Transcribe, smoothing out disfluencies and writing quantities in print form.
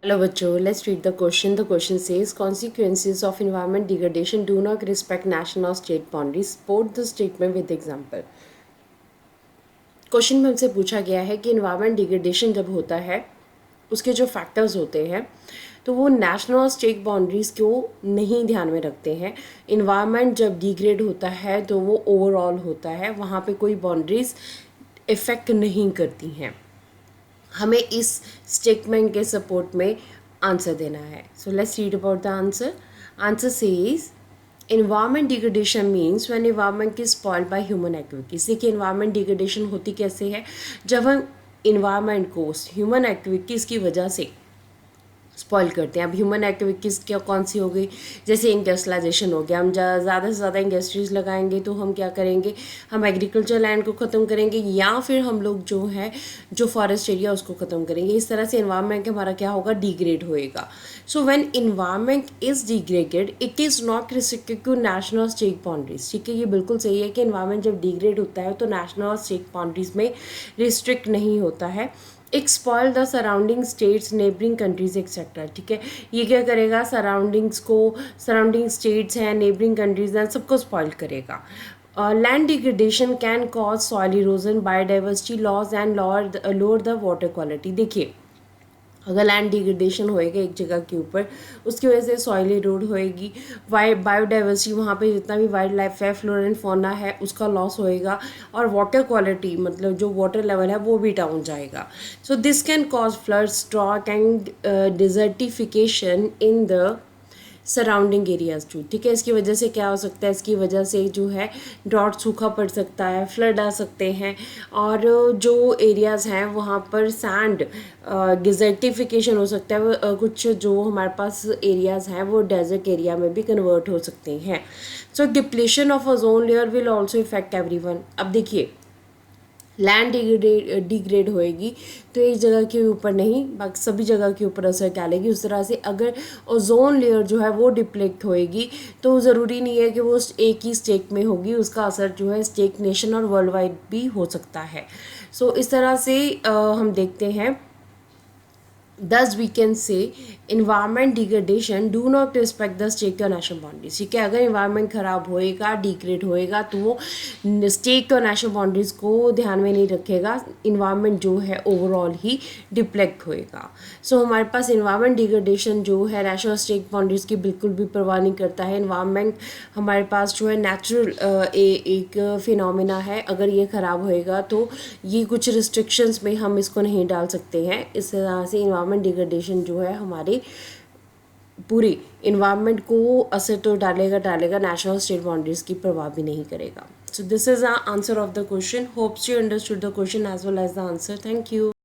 Hello बच्चों, let's read the question. The question says consequences of environment degradation do not respect national or state boundaries. Support the statement with example. Question में हमसे पूछा गया है कि environment degradation जब होता है उसके जो फैक्टर्स होते हैं तो वो नेशनल और स्टेट बाउंड्रीज़ को नहीं ध्यान में रखते हैं. इन्वायरमेंट जब डिग्रेड होता है तो वो ओवरऑल होता है, वहाँ पे कोई बाउंड्रीज़ इफ़ेक्ट नहीं करती हैं. हमें इस स्टेटमेंट के सपोर्ट में आंसर देना है. So let's read about the answer. Answer says environment degradation means when environment is spoiled by human activities. देखिए environment degradation होती कैसे है, जब हम environment को human activities की वजह से स्पॉइल करते हैं. अब ह्यूमन एक्टिविटीज़ क्या कौन सी हो गई, जैसे इंडस्ट्रियलाइजेशन हो गया. हम ज़्यादा से ज़्यादा इंडस्ट्रीज़ लगाएंगे तो हम क्या करेंगे, हम एग्रीकल्चर लैंड को ख़त्म करेंगे या फिर हम लोग जो है जो फॉरेस्ट एरिया उसको ख़त्म करेंगे. इस तरह से इन्वायरमेंट हमारा क्या होगा, डिग्रेड होएगा. So when environment is degraded it is not restricted to national state boundaries. ठीक है, ये बिल्कुल सही है कि इन्वायरमेंट जब डिग्रेड होता है तो नेशनल और स्टेट बाउंड्रीज में रिस्ट्रिक्ट नहीं होता है. एक spoil the surrounding states, neighbouring countries etcetera. ठीक है, ये क्या करेगा, सराउंडिंग्स को, सराउंडिंग स्टेट्स हैं, नेबरिंग कंट्रीज हैं, सबको स्पॉइल करेगा. Land degradation can cause soil erosion, biodiversity loss and lower the water quality. देखिए, अगर लैंड डिग्रेडेशन होएगा एक जगह के ऊपर, उसकी वजह से सॉइल इरोड होएगी, बायोडाइवर्सिटी वहाँ पे जितना भी वाइल्ड लाइफ है, फ्लोरा एंड फौना है, उसका लॉस होएगा. और वाटर क्वालिटी मतलब जो वाटर लेवल है वो भी डाउन जाएगा. So this can cause floods, drought and desertification in the surrounding areas too. ठीक है, इसकी वजह से क्या हो सकता है, इसकी वजह से जो है ड्रॉट, सूखा पड़ सकता है, फ्लड आ सकते हैं. और जो एरियाज़ हैं वहाँ पर सैंड डिजर्टिफिकेशन हो सकता है. कुछ जो हमारे पास एरियाज़ हैं वो डेजर्ट एरिया में भी कन्वर्ट हो सकते हैं. So depletion of ozone layer will also effect everyone. अब देखिए, लैंड डिग्रेड होएगी तो एक जगह के ऊपर नहीं, बाकी सभी जगह के ऊपर असर डालेगी. उस तरह से अगर ओजोन लेयर जो है वो डिप्लेक्ट होएगी तो ज़रूरी नहीं है कि वो एक ही स्टेट में होगी, उसका असर जो है स्टेट, नेशन और वर्ल्ड वाइड भी हो सकता है. सो इस तरह से हम देखते हैं. Thus we can say environment degradation do not respect the state और नेशनल बाउंड्रीज. ठीक है, अगर इन्वायरमेंट ख़राब होएगा, डिग्रेड होएगा तो वो स्टेट और नेशनल बाउंड्रीज को ध्यान में नहीं रखेगा. इन्वायरमेंट जो है ओवरऑल ही डिप्लेक्ट होएगा. सो हमारे पास इन्वायरमेंट डिग्रेडेशन जो है नेशनल स्टेट बाउंड्रीज की बिल्कुल भी परवाह नहीं करता है. इन्वायरमेंट हमारे पास जो है नेचुरल एक फिनोमिना है. अगर ये ख़राब होएगा तो ये कुछ रिस्ट्रिक्शंस में हम इसको नहीं डाल सकते हैं. इस तरह से इन्वायरमेंट डिग्रेडेशन जो है हमारे पूरे इन्वायरमेंट को असर तो डालेगा, नेशनल स्टेट बाउंड्रीज की परवाह भी नहीं करेगा. So this is the answer of the question. Hopes you understood the question as well as the answer. Thank you.